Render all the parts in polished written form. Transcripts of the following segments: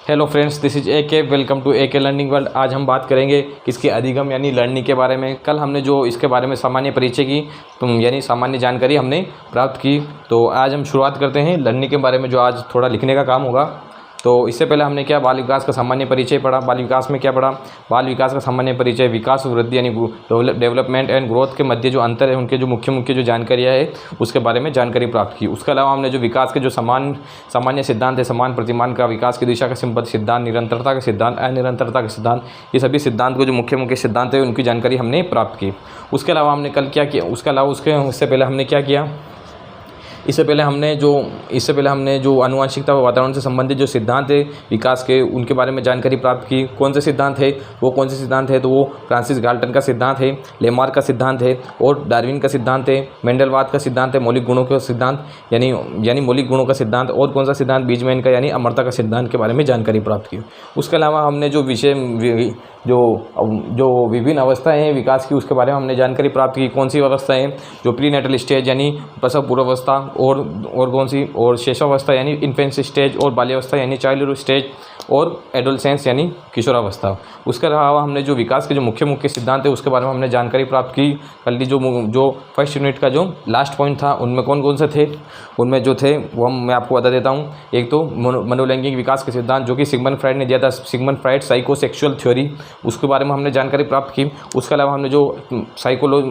Hello friends, this is A K. Welcome to ए के learning world. आज हम बात करेंगे किसके अधिगम यानी लर्निंग के बारे में। कल हमने जो इसके बारे में सामान्य परिचय की यानी सामान्य जानकारी हमने प्राप्त की, तो आज हम शुरुआत करते हैं लर्निंग के बारे में, जो आज थोड़ा लिखने का काम होगा। तो इससे पहले हमने क्या बाल विकास का सामान्य परिचय पढ़ा। बाल विकास में क्या पढ़ा? बाल विकास का सामान्य परिचय, विकास वृद्धि यानी डेवलपमेंट एंड ग्रोथ के मध्य जो अंतर है, उनके जो मुख्य जो जानकारियाँ है उसके बारे में जानकारी प्राप्त की। उसके अलावा हमने जो विकास के जो सामान्य सिद्धांत है, समान प्रतिमान का, विकास की दिशा का संबद्ध सिद्धांत, निरंतरता का सिद्धांत, अनिरंतरता का सिद्धांत, ये सभी सिद्धांत को जो मुख्य सिद्धांत है उनकी जानकारी हमने प्राप्त की। उसके अलावा हमने कल क्या किया? उससे पहले हमने क्या किया? इससे पहले हमने जो आनुवंशिकता व वातावरण से संबंधित जो सिद्धांत है विकास के, उनके बारे में जानकारी प्राप्त की। कौन से सिद्धांत है? तो वो फ्रांसिस गाल्टन का सिद्धांत है, लेमार्क का सिद्धांत है, और डार्विन का सिद्धांत है, मेंडलवाद का सिद्धांत है, मौलिक गुणों का सिद्धांत यानी मौलिक गुणों का सिद्धांत, और कौन सा सिद्धांत? बीजमैन का यानी अमरता का सिद्धांत के बारे में जानकारी प्राप्त की। उसके अलावा हमने जो विभिन्न अवस्थाएं हैं विकास की, उसके बारे में हमने जानकारी प्राप्त की। कौन सी अवस्थाएं? जो प्रीनेटल स्टेज यानी प्रसव पूर्वावस्था, और कौन सी? और शैशवावस्था यानी इन्फेंसी स्टेज, और बाल्यावस्था यानी चाइल्डहुड स्टेज, और एडोलसेंस यानी किशोरावस्था। उसके अलावा हमने जो विकास के जो मुख्य सिद्धांत है उसके बारे में हमने जानकारी प्राप्त की। कल जो फर्स्ट यूनिट का जो लास्ट पॉइंट था, उनमें कौन से थे? उनमें जो थे वो मैं आपको बता देता हूँ। एक तो मनोलैंगिक विकास के सिद्धांत, जो कि सिगमंड फ्राइड ने दिया था, सिगमंड फ्राइड साइकोसेक्सुअल थ्योरी, उसके बारे में हमने जानकारी प्राप्त की। उसके अलावा हमने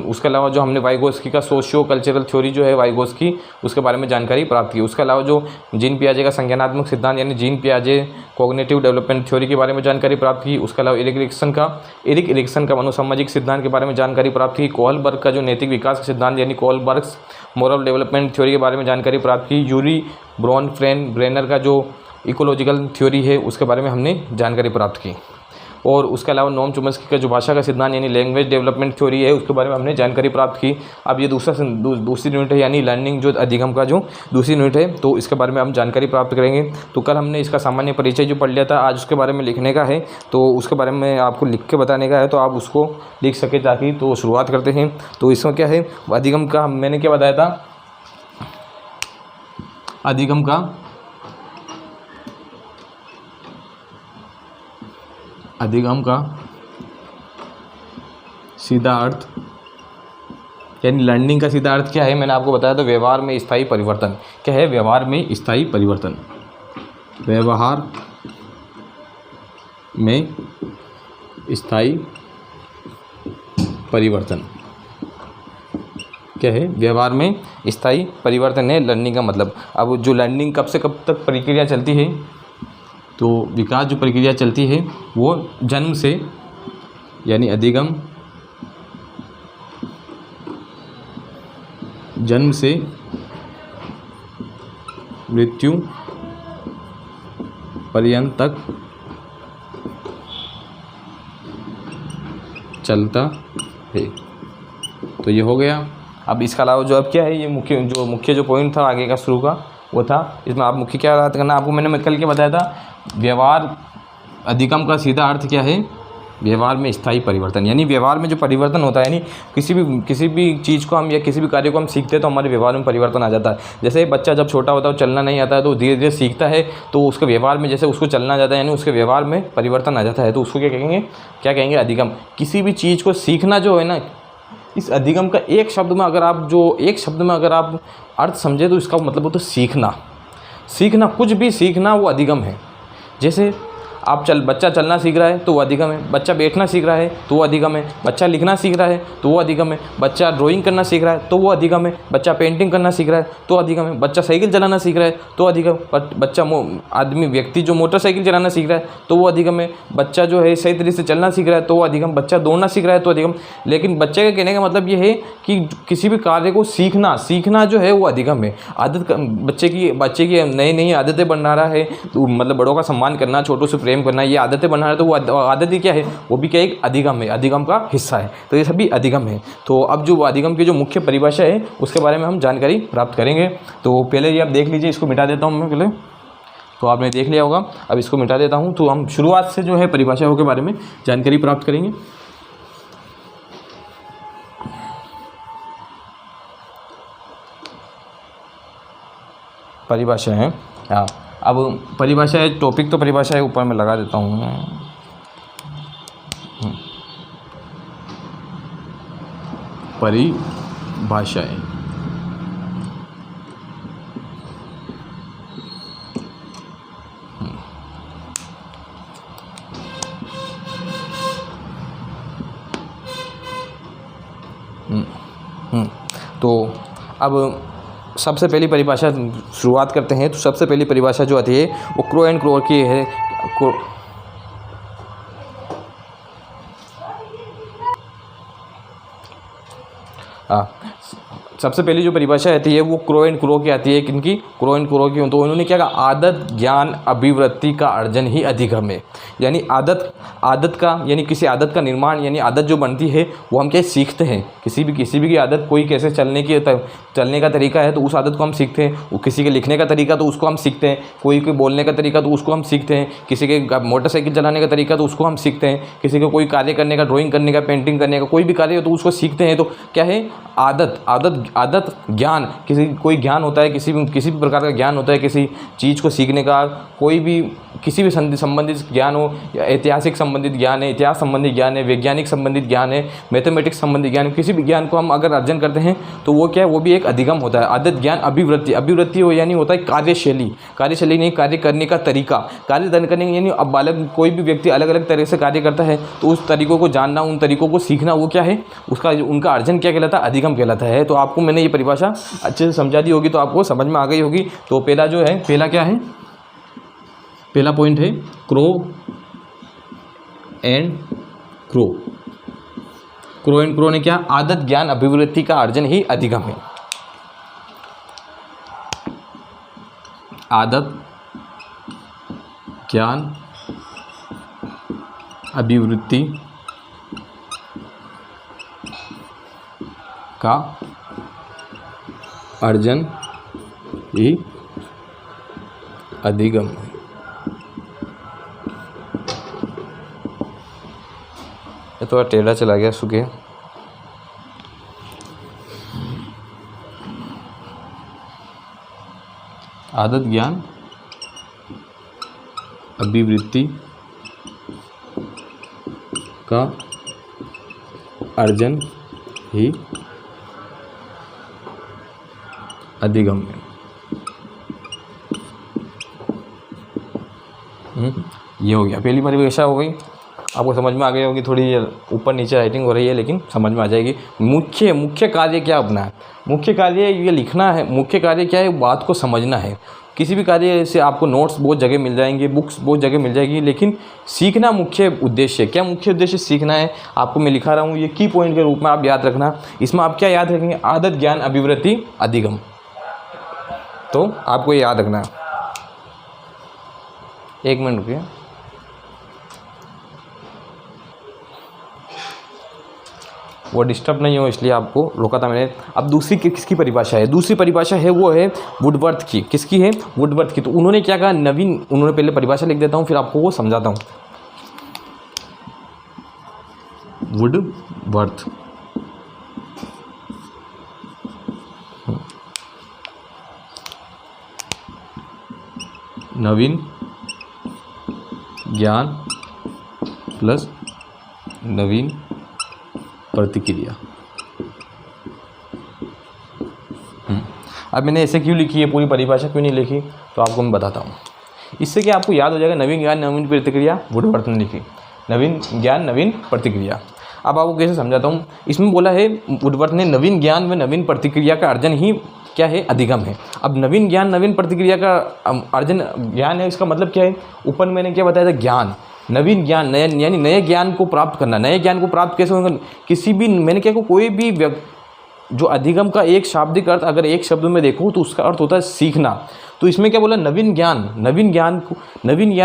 उसके अलावा जो हमने वाइगोस्की का सोशियो कल्चरल थ्योरी जो है वाइगोस्की, उसके बारे में जानकारी प्राप्त की। उसके अलावा जो जीन पियाजे का संज्ञानात्मक सिद्धांत यानी जीन पियाजे कॉग्निटिव डेवलपमेंट थ्योरी के बारे में जानकारी प्राप्त की। उसके अलावा एरिक एरिक्सन का मनोसामाजिक सिद्धांत के बारे में जानकारी प्राप्त की। कोहलबर्ग का जो नैतिक विकास का सिद्धांत यानी कोहलबर्ग्स मोरल डेवलपमेंट थ्योरी के बारे में जानकारी प्राप्त की। यूरी ब्रेनर का जो इकोलॉजिकल थ्योरी है उसके बारे में हमने जानकारी प्राप्त की। और उसके अलावा नोम चोम्स्की का जो भाषा का सिद्धांत यानी लैंग्वेज डेवलपमेंट थ्योरी है उसके बारे में हमने जानकारी प्राप्त की। अब ये दूसरी यूनिट है यानी लर्निंग जो अधिगम का जो दूसरी यूनिट है, तो इसके बारे में हम जानकारी प्राप्त करेंगे। तो कल हमने इसका सामान्य परिचय जो पढ़ लिया था, आज उसके बारे में लिखने का है, तो उसके बारे में आपको लिख के बताने का है, तो आप उसको लिख सके ताकि। तो शुरुआत करते हैं। तो इसमें क्या है? अधिगम का मैंने क्या बताया था? अधिगम का सीधा अर्थ यानी लर्निंग का सीधा अर्थ क्या है? मैंने आपको बताया था, व्यवहार में स्थायी परिवर्तन। क्या है? व्यवहार में स्थायी परिवर्तन। व्यवहार में स्थायी परिवर्तन क्या है? व्यवहार में स्थायी परिवर्तन है लर्निंग का मतलब। अब जो लर्निंग कब से कब तक प्रक्रिया चलती है, तो विकास जो प्रक्रिया चलती है वो जन्म से यानी अधिगम, जन्म से मृत्यु पर्यंत तक चलता है। तो ये हो गया। अब इसके अलावा जो अब क्या है, ये मुख्य जो पॉइंट था आगे का शुरू का, वो था इसमें आप मुख्य क्या याद करना आपको। मैं कल के बताया था, व्यवहार अधिगम का सीधा अर्थ क्या है? व्यवहार में स्थायी परिवर्तन यानी व्यवहार में जो परिवर्तन होता है, यानी किसी भी चीज़ को हम या किसी भी कार्य को हम सीखते हैं तो हमारे व्यवहार में परिवर्तन आ जाता है। जैसे बच्चा जब छोटा होता है, वो चलना नहीं आता है, तो धीरे धीरे सीखता है, तो उसके व्यवहार में जैसे उसको चलना जाता है यानी उसके व्यवहार में परिवर्तन आ जाता है, तो उसको क्या कहेंगे? अधिगम। किसी भी चीज़ को सीखना जो है ना, इस अधिगम का एक शब्द में अगर आप अर्थ समझे तो इसका मतलब हो तो सीखना, कुछ भी सीखना वो अधिगम है। जैसे बच्चा चलना सीख रहा है तो वो अधिगम है, बच्चा बैठना सीख रहा है तो वो अधिगम है, बच्चा लिखना सीख रहा है तो वो अधिगम है, बच्चा ड्राइंग करना सीख रहा है तो वो अधिगम है, बच्चा पेंटिंग करना सीख रहा है तो अधिगम है, बच्चा साइकिल चलाना सीख रहा है तो अधिगम, व्यक्ति जो मोटरसाइकिल चलाना सीख रहा है तो वो अधिगम है, बच्चा जो है सही तरीके से चलना सीख रहा है तो वो अधिगम, बच्चा दौड़ना सीख रहा है तो अधिगम। लेकिन बच्चे का कहने का मतलब ये है कि किसी भी कार्य को सीखना जो है वो अधिगम है। बच्चे की नई आदतें बना रहा है, तो मतलब बड़ों का सम्मान करना, छोटों से प्रेम करना, ये आदतें बना रहा है, तो वो आदत ही क्या है? वो भी क्या? एक अधिगम है, अधिगम का हिस्सा है। तो ये सभी अधिगम है। तो अब जो अधिगम की जो मुख्य परिभाषा है उसके बारे में हम जानकारी प्राप्त करेंगे। तो पहले ये आप देख लीजिए, इसको मिटा देता हूँ मैं पहले, तो आपने देख लिया होगा। अब इसको मिटा देता हूँ, तो हम शुरुआत से जो है परिभाषाओं के बारे में जानकारी प्राप्त करेंगे। परिभाषा है अब परिभाषा है, टॉपिक तो परिभाषा है, ऊपर मैं लगा देता हूँ मैं। परिभाषाएं, तो अब सबसे पहली परिभाषा शुरुआत करते हैं। तो सबसे पहली परिभाषा जो आती है वो क्रो एंड क्रो की है। सबसे पहली जो परिभाषा आती है वो क्रो एंड क्रो की आती है। किनकी? क्रो एंड क्रो की। तो उन्होंने क्या कहा? आदत ज्ञान अभिवृत्ति का अर्जन ही अधिगम है। यानी आदत का, यानी किसी आदत का निर्माण, यानी आदत जो बनती है वो हम क्या सीखते हैं। किसी भी की आदत, कोई कैसे चलने का तरीका है तो उस आदत को हम सीखते हैं। वो किसी के लिखने का तरीका तो उसको हम सीखते हैं। कोई बोलने का तरीका तो उसको हम सीखते हैं। किसी के मोटरसाइकिल चलाने का तरीका तो उसको हम सीखते हैं। किसी को कोई कार्य करने का, ड्राइंग करने का, पेंटिंग करने का, कोई भी कार्य हो तो उसको सीखते हैं। तो क्या है? आदत ज्ञान, कोई ज्ञान होता है, किसी भी प्रकार का ज्ञान होता है, किसी चीज़ को सीखने का, कोई भी किसी भी संबंधित ज्ञान हो, या ऐतिहासिक संबंधित ज्ञान है, इतिहास संबंधित ज्ञान है, वैज्ञानिक संबंधित ज्ञान है, मैथमेटिक्स संबंधित ज्ञान, किसी भी ज्ञान को हम अगर अर्जन करते हैं तो वो क्या है? वो भी एक अधिगम होता है। आदत ज्ञान अभिवृत्ति हो, यानी होता है कार्यशैली नहीं, कार्य करने का तरीका, कार्य करने यानी अब बालक, कोई भी व्यक्ति अलग अलग तरह से कार्य करता है तो उस तरीकों को जानना, उन तरीकों को सीखना, वो क्या है? उनका अर्जन क्या कहलाता है? अधिगम कहलाता है। तो आपको मैंने ये परिभाषा अच्छे से समझा दी होगी, तो आपको समझ में आ गई होगी। तो पहला क्या है? पहला पॉइंट है crow and crow. Crow and crow ने क्या? आदत ज्ञान अभिवृत्ति का अर्जन ही अधिगम है। आदत ज्ञान अभिवृत्ति का अर्जन ही अधिगम है। ये थोड़ा टेढ़ा चला गया, सुखे। आदत ज्ञान अभिवृत्ति का अर्जन ही अधिगम है। ये हो गया, पहली परिभाषा हो गई। आपको समझ में आ गई होगी। थोड़ी ऊपर नीचे राइटिंग हो रही है लेकिन समझ में आ जाएगी। मुख्य कार्य क्या अपना है? मुख्य कार्य ये लिखना है। मुख्य कार्य क्या है? बात को समझना है। किसी भी कार्य से आपको नोट्स बहुत जगह मिल जाएंगे, बुक्स बहुत जगह मिल जाएगी, लेकिन सीखना मुख्य उद्देश्य। क्या मुख्य उद्देश्य? सीखना है। आपको मैं लिखा रहा हूँ, ये की पॉइंट के रूप में आप याद रखना। इसमें आप क्या याद रखेंगे? आदत ज्ञान अभिवृत्ति अधिगम। तो आपको ये याद रखना है। एक मिनट रुकिए। वो डिस्टर्ब नहीं हो इसलिए आपको रोका था मैंने। अब दूसरी किसकी परिभाषा है? दूसरी परिभाषा है वो है वुडवर्थ की। किसकी है? वुडवर्थ की। तो उन्होंने क्या कहा? उन्होंने पहले परिभाषा लिख देता हूँ फिर आपको वो समझाता हूँ। वुडवर्थ नवीन ज्ञान प्लस नवीन प्रतिक्रिया। अब मैंने ऐसे क्यों लिखी है, पूरी परिभाषा क्यों नहीं लिखी, तो आपको मैं बताता हूँ। इससे कि आपको याद हो जाएगा। नवीन ज्ञान नवीन प्रतिक्रिया वुडवर्थ ने लिखी। नवीन ज्ञान नवीन प्रतिक्रिया। अब आपको कैसे समझाता हूँ। इसमें बोला है वुडवर्थ ने नवीन ज्ञान व नवीन प्रतिक्रिया का अर्जन ही क्या है? अधिगम है। अब नवीन ज्ञान नवीन प्रतिक्रिया का अर्जन ज्ञान है, इसका मतलब क्या है? ऊपर मैंने क्या बताया था? ज्ञान, नवीन ज्ञान, यानी नए ज्ञान को प्राप्त करना। नए ज्ञान को प्राप्त कैसे होगा? किसी भी, मैंने क्या, कोई भी जो अधिगम का एक शाब्दिक अर्थ अगर एक शब्द में देखो तो उसका अर्थ होता है सीखना। तो इसमें क्या बोला? नवीन ज्ञान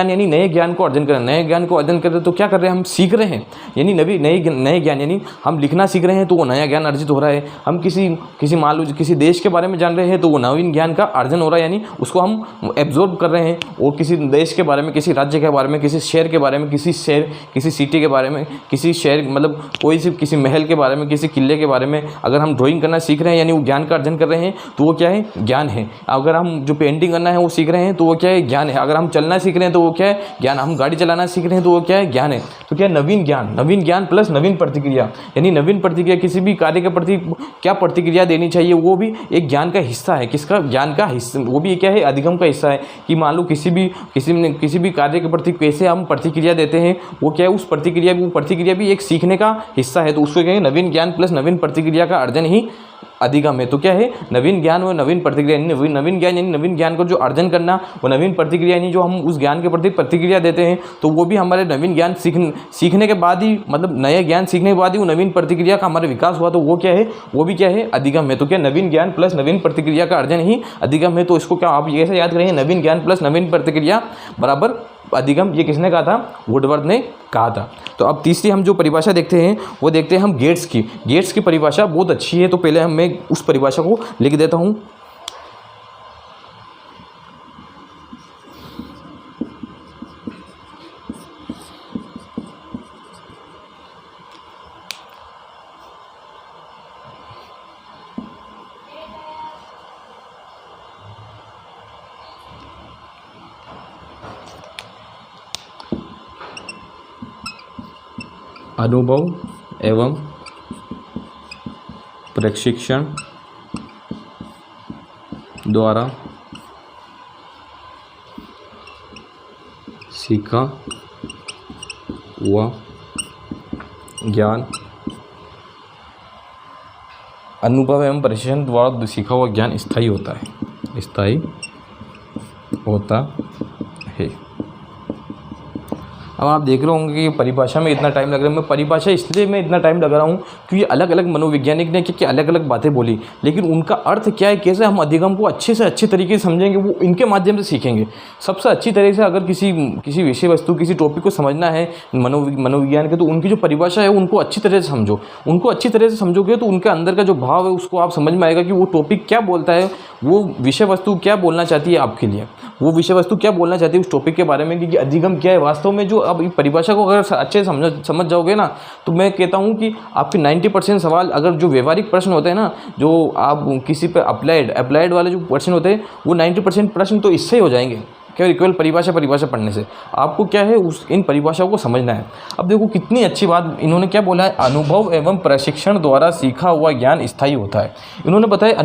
यानी नए ज्ञान को अर्जन करना। नए ज्ञान को अर्जन कर रहे तो क्या कर रहे हैं? हम सीख रहे हैं। यानी नए ज्ञान यानी हम लिखना सीख रहे हैं तो वो नया ज्ञान अर्जित हो रहा है। हम किसी मान लो किसी देश के बारे में जान रहे हैं तो वो नवीन ज्ञान का अर्जन हो रहा है, यानी उसको हम एब्जॉर्ब कर रहे हैं। और किसी देश के बारे में, किसी राज्य के बारे में, किसी शहर के बारे में, किसी सिटी के बारे में, किसी शहर मतलब कोई सी किसी महल के बारे में, किसी किले के बारे में अगर हम ड्राइंग करना सीख रहे हैं यानी वो ज्ञान का अर्जन कर रहे हैं तो वो क्या है? ज्ञान है। अगर हम जो पेंटिंग पेंटिंग करना है वो सीख रहे हैं तो वो क्या है, ज्ञान है। अगर हम चलना सीख रहे हैं तो वो क्या है, ज्ञान। हम गाड़ी चलाना सीख रहे हैं तो वो क्या है, ज्ञान है। तो क्या नवीन ज्ञान, नवीन ज्ञान प्लस नवीन प्रतिक्रिया, यानी नवीन प्रतिक्रिया, किसी भी कार्य के प्रति क्या प्रतिक्रिया देनी चाहिए वो भी एक ज्ञान का हिस्सा है। किसका, ज्ञान का हिस्सा, वो भी क्या है, अधिगम का हिस्सा है। कि मान लो किसी भी कार्य के प्रति कैसे हम प्रतिक्रिया देते हैं, वो क्या है, उस प्रतिक्रिया भी एक सीखने का हिस्सा है। तो उसको क्या है, नवीन ज्ञान प्लस नवीन प्रतिक्रिया का अर्जन ही अधिगम है। तो क्या है, नवीन ज्ञान और नवीन प्रतिक्रिया, नवीन ज्ञान यानी नवीन ज्ञान को जो अर्जन करना, और नवीन प्रतिक्रिया यानी जो हम उस ज्ञान के प्रति प्रतिक्रिया देते हैं, तो वो भी हमारे नवीन ज्ञान सीखने के बाद ही, मतलब नए ज्ञान सीखने के बाद ही वो नवीन प्रतिक्रिया का हमारा विकास हुआ। तो वो क्या है, वो भी क्या है, अधिगम है। तो क्या नवीन ज्ञान प्लस नवीन प्रतिक्रिया का अर्जन ही अधिगम है। तो इसको क्या आप ऐसे याद करेंगे, नवीन ज्ञान प्लस नवीन प्रतिक्रिया बराबर अधिगम। ये किसने कहा था, वुडवर्थ ने कहा था। तो अब तीसरी हम जो परिभाषा देखते हैं वो देखते हैं हम गेट्स की। गेट्स की परिभाषा बहुत अच्छी है, तो पहले मैं उस परिभाषा को लिख देता हूँ। अनुभव एवं प्रशिक्षण द्वारा सीखा हुआ ज्ञान, अनुभव एवं प्रशिक्षण द्वारा सीखा हुआ ज्ञान स्थायी होता है, स्थायी होता है। अब आप देख रहे होंगे कि परिभाषा में इतना टाइम लग रहा है। मैं परिभाषा इसलिए मैं इतना टाइम लगा रहा हूँ क्योंकि अलग अलग मनोवैज्ञानिक ने क्या अलग अलग बातें बोली, लेकिन उनका अर्थ क्या है, कैसे हम अधिगम को अच्छे से अच्छे तरीके से समझेंगे, वो इनके माध्यम से सीखेंगे। सबसे अच्छी तरीके से अगर किसी विषय वस्तु, किसी टॉपिक को समझना है मनोविज्ञान के, तो उनकी जो परिभाषा है उनको अच्छी तरह से समझो। उनको अच्छी तरह से समझोगे तो उनके अंदर का जो भाव है उसको आप समझ में आएगा कि वो टॉपिक क्या बोलता है, वो विषय वस्तु क्या बोलना चाहती है आपके लिए, वो विषय वस्तु क्या बोलना चाहती है उस टॉपिक के बारे में, कि अधिगम क्या है वास्तव में। जो अब परिभाषा को अगर अच्छे से समझ जाओगे ना, तो मैं कहता हूँ कि आपके 90% सवाल, अगर जो व्यवहारिक प्रश्न होते हैं ना, जो आप किसी पे अप्लाइड वाले जो प्रश्न होते हैं, वो 90% प्रश्न तो इससे ही हो जाएंगे, केवल परिभाषा पढ़ने से। आपको क्या है, इन परिभाषाओं को समझना है। अब देखो कितनी अच्छी बात इन्होंने क्या बोला है, अनुभव एवं प्रशिक्षण द्वारा सीखा हुआ ज्ञान स्थायी होता है। इन्होंने बताया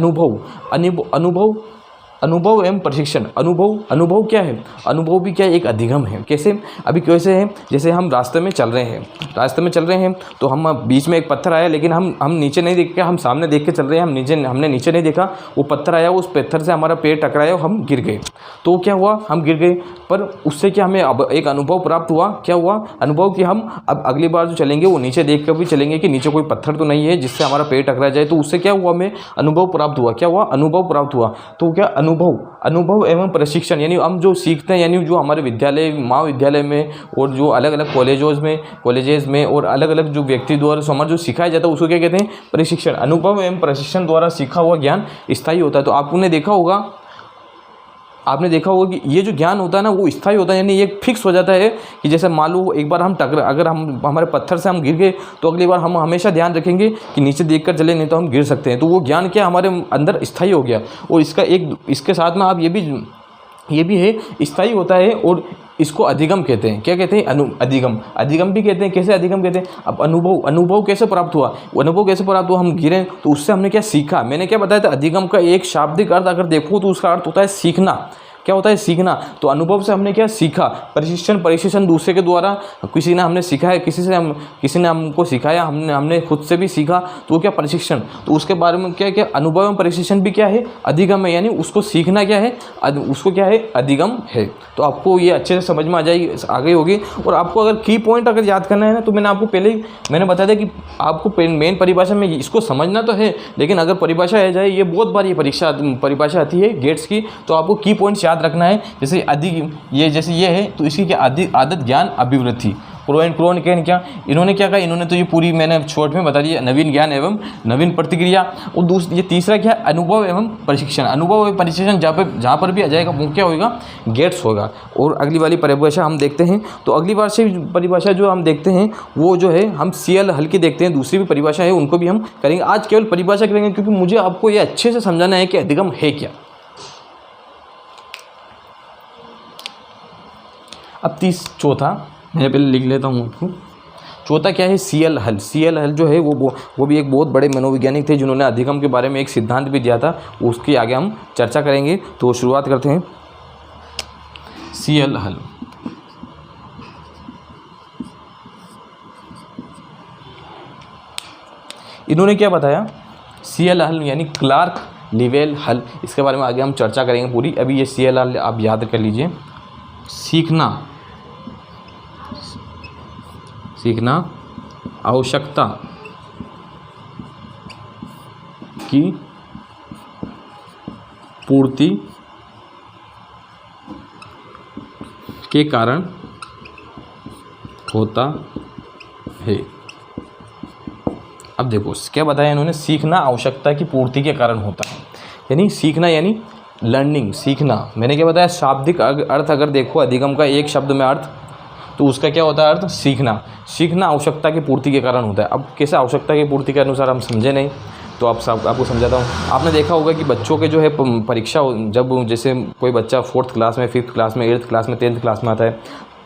अनुभव एवं प्रशिक्षण। अनुभव क्या है, अनुभव भी क्या है, एक अधिगम है। कैसे, अभी कैसे है, जैसे हम रास्ते में चल रहे हैं तो हम बीच में एक पत्थर आया, लेकिन हम नीचे नहीं देख के, हम सामने देख के चल रहे हैं, हमने नीचे नहीं देखा, वो पत्थर आया, उस पत्थर से हमारा पैर टकराया और हम गिर गए। तो क्या हुआ, हम गिर गए, पर उससे क्या हमें अब एक अनुभव प्राप्त हुआ। क्या हुआ, अनुभव कि हम अब अगली बार जो चलेंगे वो नीचे देख कर भी चलेंगे कि नीचे कोई पत्थर तो नहीं है जिससे हमारा पैर टकरा जाए। तो उससे क्या हुआ, हमें अनुभव प्राप्त हुआ। क्या हुआ, अनुभव प्राप्त हुआ। तो क्या अनुभव एवं प्रशिक्षण, यानी हम जो सीखते हैं, यानी जो हमारे विद्यालय, महाविद्यालय में और जो अलग अलग कॉलेजेस में और अलग अलग जो व्यक्ति द्वारा समाज जो सिखाया जाता है उसको क्या कहते हैं, प्रशिक्षण। अनुभव एवं प्रशिक्षण द्वारा सीखा हुआ ज्ञान स्थायी होता है। तो आपने देखा होगा कि ये जो ज्ञान होता है ना, वो स्थायी होता है, यानी ये फिक्स हो जाता है कि जैसे मान लो एक बार अगर हम हमारे पत्थर से हम गिर गए, तो अगली बार हम हमेशा ध्यान रखेंगे कि नीचे देखकर चले, नहीं तो हम गिर सकते हैं। तो वो ज्ञान क्या हमारे अंदर स्थायी हो गया। और इसके साथ में आप ये भी है, स्थायी होता है। और इसको अधिगम कहते हैं। क्या कहते हैं, अधिगम भी कहते हैं। कैसे अधिगम कहते हैं, अब अनुभव कैसे प्राप्त हुआ, हम गिरे तो उससे हमने क्या सीखा। मैंने क्या बताया था, अधिगम का एक शाब्दिक अर्थ अगर देखो तो उसका अर्थ होता है सीखना। क्या होता है, सीखना। तो अनुभव से हमने क्या सीखा, प्रशिक्षण दूसरे के द्वारा, किसी ने हमने सीखा है, किसी ने हमको सिखाया, हमने खुद से भी सीखा, तो वो क्या, प्रशिक्षण। तो उसके बारे में क्या अनुभव एवं प्रशिक्षण भी क्या है, अधिगम है, यानी उसको सीखना क्या है, उसको क्या है, अधिगम है। तो आपको ये अच्छे से समझ में आ गई होगी। और आपको अगर की पॉइंट अगर याद करना है ना, तो मैंने आपको पहले ही बताया था कि आपको मेन परिभाषा में इसको समझना तो है, लेकिन अगर परिभाषा आ जाए, ये बहुत बार ये परिभाषा आती है गेट्स की, तो आपको की पॉइंट्स याद रखना है। जैसे ये है, तो इसकी क्या, आदत, ज्ञान, अभिवृद्धि, क्या इन्होंने क्या कहा, इन्होंने तो ये पूरी मैंने शॉर्ट में बता दिया, नवीन ज्ञान एवं नवीन प्रतिक्रिया। और ये तीसरा क्या है, अनुभव एवं प्रशिक्षण। अनुभव एवं प्रशिक्षण जहाँ पर भी आ जाएगा वो क्या होगा, गेट्स होगा। और अगली वाली परिभाषा हम देखते हैं। तो अगली बार से परिभाषा जो हम देखते हैं वो जो है हम CL हल्की देखते हैं, दूसरी भी परिभाषा है उनको भी हम करेंगे। आज केवल परिभाषा करेंगे क्योंकि मुझे आपको ये अच्छे से समझाना है कि अधिगम है क्या। अब चौथा मैं पहले लिख लेता हूँ आपको। चौथा क्या है, CL हल। CL हल जो है वो भी एक बहुत बड़े मनोवैज्ञानिक थे जिन्होंने अधिगम के बारे में एक सिद्धांत भी दिया था, उसके आगे हम चर्चा करेंगे। तो शुरुआत करते हैं। CL हल, इन्होंने क्या बताया, CL हल यानी क्लार्क लीवेल हल, इसके बारे में आगे हम चर्चा करेंगे पूरी। अभी ये CL हल आप याद कर लीजिए। सीखना आवश्यकता की पूर्ति के कारण होता है। अब देखो क्या बताया इन्होंने, सीखना आवश्यकता की पूर्ति के कारण होता है, यानी सीखना यानी लर्निंग, सीखना। मैंने क्या बताया, शाब्दिक अर्थ अगर देखो अधिगम का एक शब्द में अर्थ, तो उसका क्या होता है अर्थ, सीखना। सीखना आवश्यकता की पूर्ति के कारण होता है। अब कैसे आवश्यकता की पूर्ति के अनुसार हम समझे नहीं, तो आपको समझाता हूँ। आपने देखा होगा कि बच्चों के जो है परीक्षा, जब जैसे कोई बच्चा 4th क्लास में, 5th क्लास में, 8th क्लास में, 10th क्लास में आता है,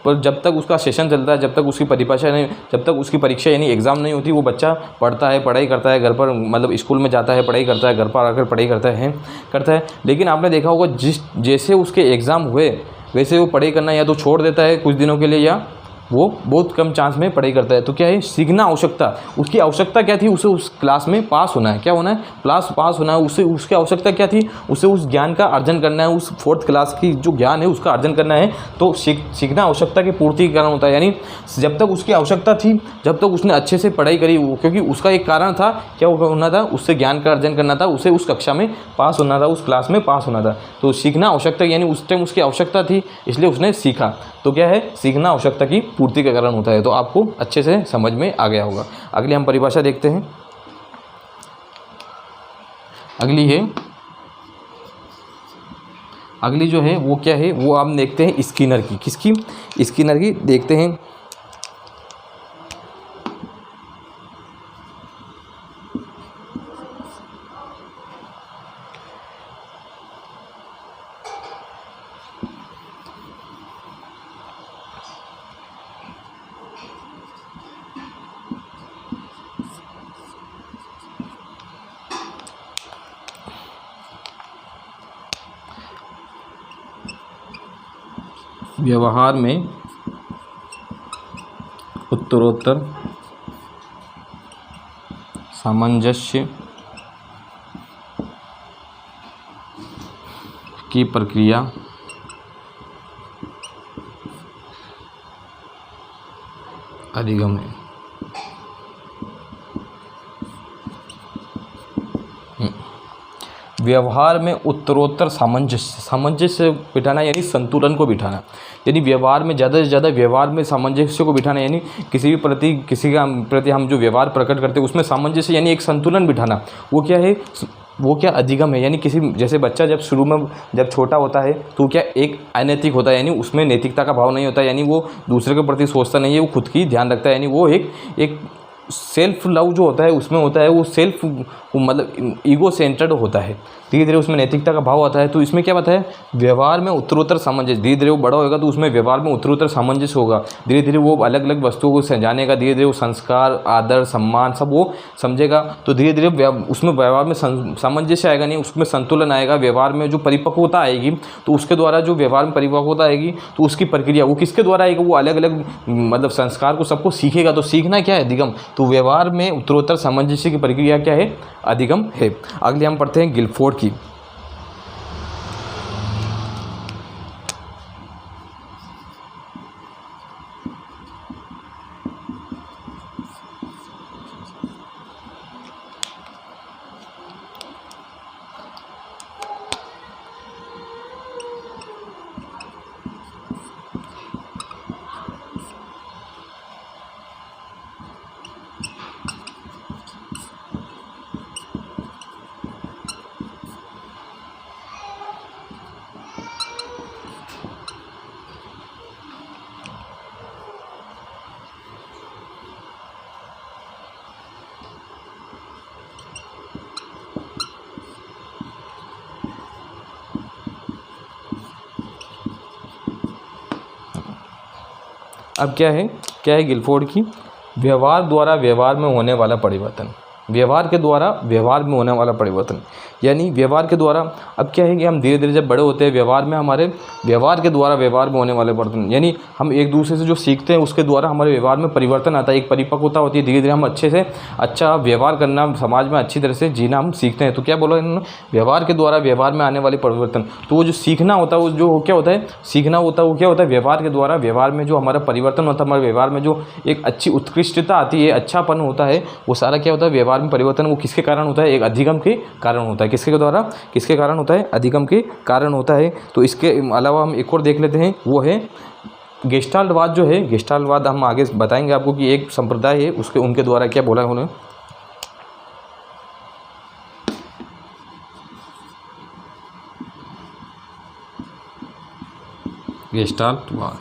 पर जब तक उसका सेशन चलता है, जब तक उसकी परिभाषा नहीं, जब तक उसकी परीक्षा यानी एग्ज़ाम नहीं होती, वो बच्चा पढ़ता है, पढ़ाई करता है घर पर, मतलब स्कूल में जाता है, पढ़ाई करता है, घर पर आकर पढ़ाई करता है। लेकिन आपने देखा होगा जैसे उसके एग्ज़ाम हुए वैसे वो पढ़ाई करना या तो छोड़ देता है कुछ दिनों के लिए, या वो बहुत कम चांस में पढ़ाई करता है। तो क्या है, सीखना आवश्यकता, उसकी आवश्यकता क्या थी, उसे उस क्लास में पास होना है। क्या होना है, पास होना है। उसकी आवश्यकता क्या थी, उसे उस ज्ञान का अर्जन करना है, उस 4th क्लास की जो ज्ञान है उसका अर्जन करना है। तो सीखना आवश्यकता की पूर्ति के कारण होता है, यानी जब तक उसकी आवश्यकता थी, जब तक उसने अच्छे से पढ़ाई करी, क्योंकि उसका एक कारण था, क्या होना था, उससे ज्ञान का अर्जन करना था, उसे उस कक्षा में पास होना था, उस क्लास में पास होना था। तो सीखना आवश्यकता यानी उस टाइम उसकी आवश्यकता थी, इसलिए उसने सीखा। तो क्या है, सीखना आवश्यकता की पूर्ति के कारण होता है। तो आपको अच्छे से समझ में आ गया होगा। अगली हम परिभाषा देखते हैं। अगली जो है वो क्या है, वो आप देखते हैं स्किनर की। किसकी, स्किनर की देखते हैं। व्यवहार में उत्तरोत्तर सामंजस्य की प्रक्रिया अधिगम है। व्यवहार में उत्तरोत्तर सामंजस्य बिठाना यानी संतुलन को बिठाना, यानी व्यवहार में ज़्यादा से ज़्यादा व्यवहार में सामंजस्य को बिठाना, यानी किसी का प्रति हम जो व्यवहार प्रकट करते हैं उसमें सामंजस्य यानी एक संतुलन बिठाना। वो क्या है, वो क्या अधिगम है। यानी जैसे बच्चा जब शुरू में जब छोटा होता है तो क्या एक अनैतिक होता है, यानी उसमें नैतिकता का भाव नहीं होता, यानी वो दूसरे के प्रति सोचता नहीं है, वो खुद की ध्यान रखता है, यानी वो एक सेल्फ लव जो होता है उसमें होता है, वो सेल्फ मतलब ईगो सेंटर्ड होता है। धीरे धीरे उसमें नैतिकता का भाव आता है। तो इसमें क्या बताया, व्यवहार में उत्तरोत्तर सामंजस्य, धीरे धीरे वो बड़ा होगा तो उसमें व्यवहार में उत्तरोत्तर सामंजस्य होगा। धीरे धीरे वो अलग अलग वस्तुओं को समझाने का, धीरे धीरे वो संस्कार, आदर, सम्मान सब वो समझेगा। तो धीरे धीरे उसमें व्यवहार में सामंजस्य आएगा, नहीं उसमें संतुलन आएगा। व्यवहार में जो परिपक्वता आएगी, तो उसके द्वारा जो व्यवहार में परिपक्वता आएगी तो उसकी प्रक्रिया वो किसके द्वारा आएगी, वो अलग अलग मतलब संस्कार को सबको सीखेगा। तो सीखना क्या है, अधिगम। तो व्यवहार में उत्तरोत्तर सामंजस्य की प्रक्रिया क्या है, अधिगम है। अगले हम पढ़ते हैं गिलफोर्ड की। अब क्या है गिलफोर्ड की व्यवहार द्वारा व्यवहार में होने वाला परिवर्तन, व्यवहार के द्वारा व्यवहार में होने वाला परिवर्तन, यानी व्यवहार के द्वारा। अब क्या है कि हम धीरे धीरे जब बड़े होते हैं व्यवहार में, हमारे व्यवहार के द्वारा व्यवहार में होने वाले परिवर्तन, यानी हम एक दूसरे से जो सीखते हैं उसके द्वारा हमारे व्यवहार में परिवर्तन आता है, एक परिपक्वता होती है, धीरे धीरे हम अच्छे से अच्छा व्यवहार करना, समाज में अच्छी तरह से जीना हम सीखते हैं। तो क्या बोला इन्होंने, व्यवहार के द्वारा व्यवहार में आने वाले परिवर्तन। तो वो जो सीखना होता है वो जो क्या होता है, सीखना होता है वो क्या होता है, व्यवहार के द्वारा व्यवहार में जो हमारा परिवर्तन होता है, हमारे व्यवहार में जो एक अच्छी उत्कृष्टता आती है, अच्छापन होता है, वो सारा क्या होता है, व्यवहार में परिवर्तन वो किसके कारण होता है, एक अधिगम के कारण होता है। किसके द्वारा, किसके कारण होता है, अधिगम के कारण होता है। तो इसके अलावा हम एक और देख लेते हैं, वो है गेस्टाल्टवाद। जो है गेस्टाल्टवाद हम आगे बताएंगे आपको कि एक संप्रदाय है उसके उनके द्वारा क्या बोला उन्होंने। गेस्टाल्टवाद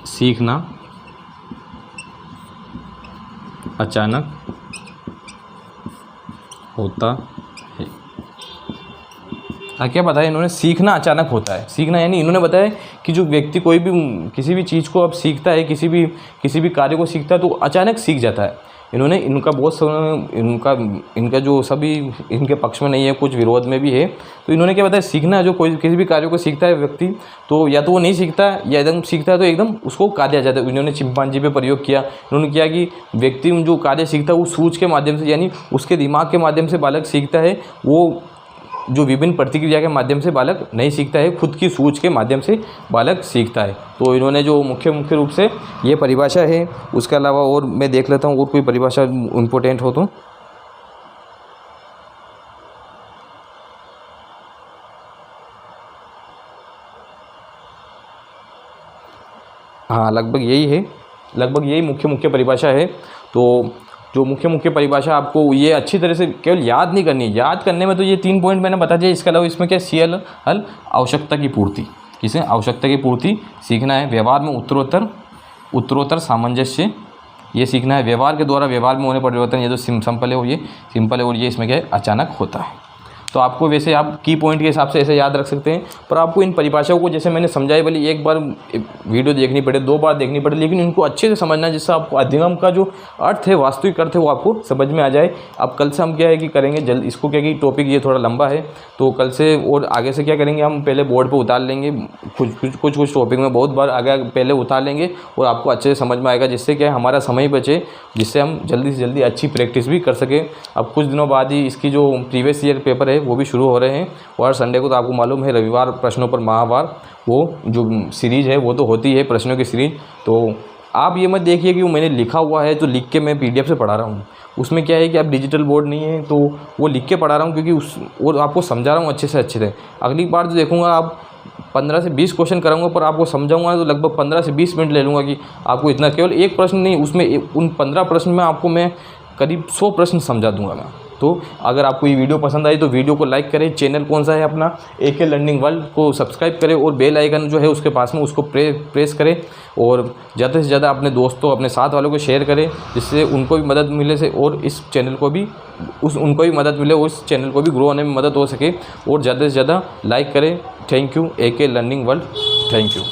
सीखना अचानक होता है। क्या बताया इन्होंने, सीखना अचानक होता है। सीखना यानी इन्होंने बताया कि जो व्यक्ति कोई भी किसी भी चीज़ को अब सीखता है, किसी भी कार्य को सीखता है तो अचानक सीख जाता है। इन्होंने इनका बहुत इनका जो सभी इनके पक्ष में नहीं है, कुछ विरोध में भी है। तो इन्होंने क्या बताया, सीखना जो कोई किसी भी कार्य को सीखता है व्यक्ति, तो या तो वो नहीं सीखता या एकदम सीखता है तो एकदम उसको काट दिया जाता है। इन्होंने चिंपांजी पे प्रयोग किया। इन्होंने किया कि व्यक्ति जो कार्य सीखता है वो सूझ के माध्यम से, यानी उसके दिमाग के माध्यम से बालक सीखता है, वो जो विभिन्न प्रतिक्रिया के माध्यम से बालक नहीं सीखता है, खुद की सूझ के माध्यम से बालक सीखता है। तो इन्होंने जो मुख्य रूप से ये परिभाषा है, उसके अलावा और मैं देख लेता हूँ और कोई परिभाषा इम्पोर्टेंट हो तो। हाँ, लगभग यही मुख्य परिभाषा है। तो जो मुख्य परिभाषा आपको ये अच्छी तरह से केवल याद नहीं करनी है, याद करने में तो ये 3 पॉइंट मैंने बता दिया। इसके अलावा इसमें क्या CL हल आवश्यकता की पूर्ति, किसे आवश्यकता की पूर्ति सीखना है। व्यवहार में उत्तरोत्तर सामंजस्य ये सीखना है। व्यवहार के द्वारा व्यवहार में होने परिवर्तन, ये तो सिंपल है और ये इसमें क्या है, अचानक होता है। तो आपको वैसे आप की पॉइंट के हिसाब से ऐसे याद रख सकते हैं, पर आपको इन परिभाषाओं को जैसे मैंने समझाई भले एक बार वीडियो देखनी पड़े, 2 बार देखनी पड़े, लेकिन इनको अच्छे से समझना जिससे आपको अधिगम का जो अर्थ है, वास्तविक अर्थ है, वो आपको समझ में आ जाए। अब कल से हम क्या है कि करेंगे जल्द इसको, क्या कि टॉपिक ये थोड़ा लंबा है, तो कल से और आगे से क्या करेंगे, हम पहले बोर्ड पर उतार लेंगे कुछ टॉपिक में बहुत बार आगे पहले उतार लेंगे और आपको अच्छे से समझ में आएगा, जिससे क्या हमारा समय बचे, जिससे हम जल्दी से जल्दी अच्छी प्रैक्टिस भी कर सकें। अब कुछ दिनों बाद ही इसकी जो प्रीवियस ईयर पेपर है वो भी शुरू हो रहे हैं, और संडे को तो आपको मालूम है रविवार प्रश्नों पर महावार वो जो सीरीज़ है वो तो होती है प्रश्नों की सीरीज। तो आप ये मत देखिए कि वो मैंने लिखा हुआ है तो लिख के मैं PDF से पढ़ा रहा हूँ, उसमें क्या है कि अब डिजिटल बोर्ड नहीं है तो वो लिख के पढ़ा रहा हूँ, क्योंकि और आपको समझा रहा हूँ अच्छे से। अगली बार जो देखूँगा आप 15 से 20 क्वेश्चन कराऊंगा, पर आपको समझाऊंगा तो लगभग 15 से 20 मिनट ले लूँगा कि आपको इतना, केवल एक प्रश्न नहीं, उसमें उन 15 प्रश्न में आपको मैं करीब 100 प्रश्न समझा दूंगा मैं। तो अगर आपको ये वीडियो पसंद आई तो वीडियो को लाइक करें, चैनल कौन सा है अपना AK लर्निंग वर्ल्ड को सब्सक्राइब करें, और बेल आइकन जो है उसके पास में उसको प्रेस करें, और ज़्यादा से ज़्यादा अपने दोस्तों अपने साथ वालों को शेयर करें, जिससे उनको भी मदद मिले से और इस चैनल को भी उनको भी मदद मिले और इस चैनल को भी ग्रो होने में मदद हो सके, और ज़्यादा से ज़्यादा लाइक करें। Thank you AK learning world, thank you.